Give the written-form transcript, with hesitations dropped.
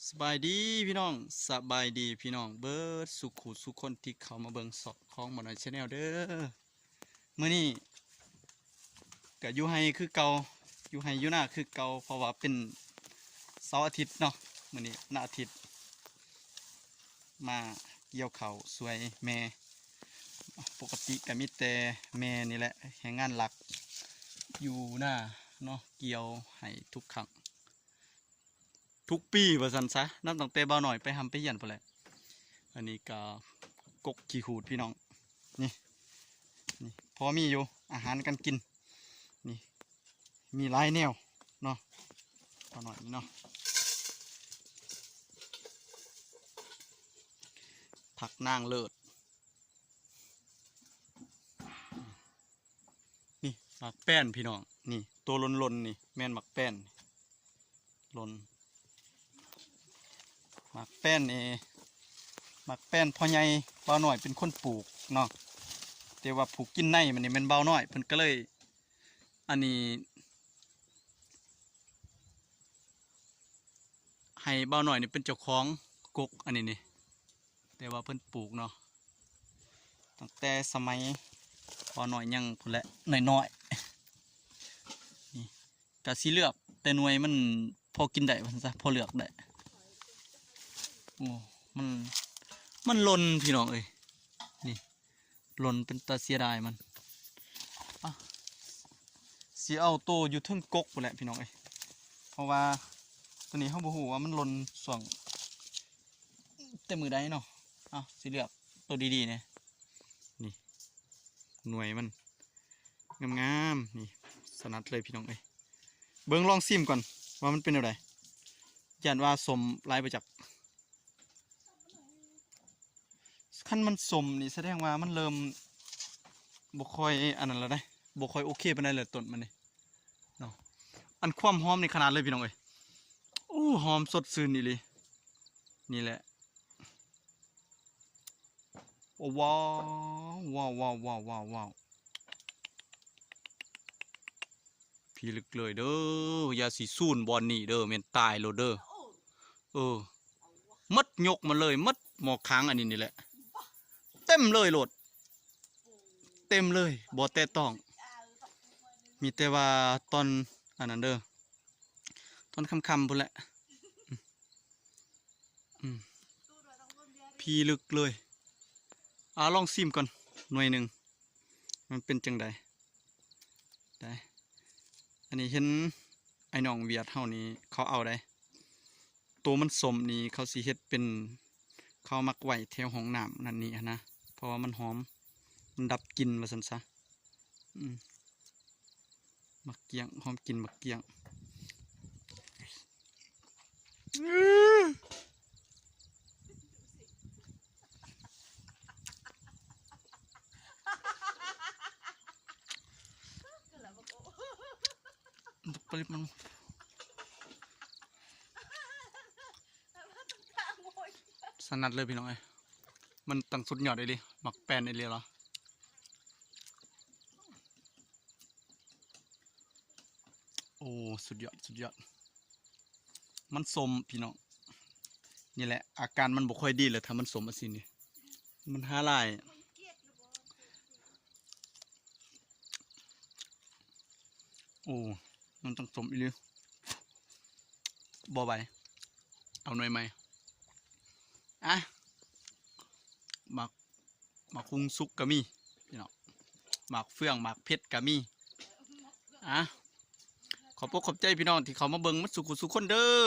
สบายดีพี่น้องสบายดีพี่น้องเบิร์ดสุขุสุขคนที่เขามาเบิ่งสอบของบ่หน่อยชาแนลเด้อมื้อนี้ก็อยู่ให้คือเก่าอยู่ให้อยู่หน้าคือเก่าเพราะว่าเป็นเสาร์อาทิตย์เนาะมื้อนี้วันอาทิตย์มาเกี่ยวข้าวสวยแม่ปกติก็มีแต่แม่นี่แหละแห่งงานหลักอยู่หน้าเนาะเกี่ยวให้ทุกครั้งทุกปีว่าสันซะนับตั้งแต่เบาหน่อยไปทำไปเหียนไปแหละอันนี้ก็กกขี้หูดพี่น้องนี่พอมีอยู่อาหารกันกินนี่มีหลายแนวเนาะเบาหน่อยนี่เนาะผักนางเลิศนี่หมักแป้นพี่น้องนี่ตัวลนๆนี่แม่นหมักแป้นลนหมักแป้นหมักแป้นพ่อใหญ่เบาหน่อยเป็นคนปลูกเนาะแต่ว่าปลูกกินในมันนี่เป็นเบาหน่อยเพิ่นก็เลยอันนี้ให้เบาหน่อยนี่เป็นเจ้าของกกอันนี้นี่แต่ว่าเพิ่นปลูกเนาะตั้งแต่สมัยเบาหน่อยยังพุ่นแหละน้อยๆนี่กะสีเลือกแต่หน่วยมันพอกินได้พุ่นซะพอเลือกได้โอ้มันหล่นพี่น้องเอ้ยนี่หล่นเป็นตาเสียดายมันสีเอาโตอยู่ทึ่งกกไปแหละพี่น้องเอ้ยเพราะว่าตัวนี้เขาบอกว่ามันหล่นส่วงแต่มือได้เนาะสีเลือกตัวดีๆเนี่ยนี่หน่วยมันงามๆนี่สนัดเลยพี่น้องเอ้ยเบิ้งลองซิมก่อนว่ามันเป็นอะไรยันว่าสมลายไปจากขั้นมันสมนี่แสดงว่ามันเริ่มบกคอยอันนั้นแล้วได้บกคอยโอเคไปได้เลยต้นมันนี่เนาะอันความหอมในขนาดเลยพี่น้องเอ้ยโอ้หอมสดชื่นนี่เลยนี่แหละโอ้ว้าวพี่ลึกเลยเด้อยาสีสูนบอลนี่เด้อเมนตายโลเด้อมัดยกมาเลยมัดหมอกค้างอันนี้นี่แหละเต็มเลยโหลดเต็มเลยบ่แต่ต้องมีแต่ว่าตอนอันนั้นเด้อตอนค่ำๆพุ่นแหละพี่ลึกเลยลองซิมก่อนหน่วยหนึ่งมันเป็นจังใดได้อันนี้เห็นไอ้น้องเวียดเท่านี้เขาเอาได้ตัวมันสมนี่เขาสีเฮ็ดเป็นเขามักไว้แถวห้องน้ำนั่นนี่นะเพราะว่ามันหอมมันดับกลิ่นมาสันซะมักเกียงหอมกลิ่นมักเกียงปริมันสนัดเลยพี่น้องเอ้ยมันตั้งสุดยอดเลยดิหมักแป้นไอเรียเหรอโอ้สุดยอดมันสมพี่น้องนี่แหละอาการมันบ่ค่อยดีเลยถ้ามันสมสินี่มันหาลายโอ้มันต้องสมอีหลีบ่ใบเอาหน่อยไหมหมักคุงซุกก็มีพี่น้องหมักเฟื่องหมักเพชรก็มีขอบใจพี่น้องที่เขามาเบิ่งมัดสุขุสุขคนเด้อ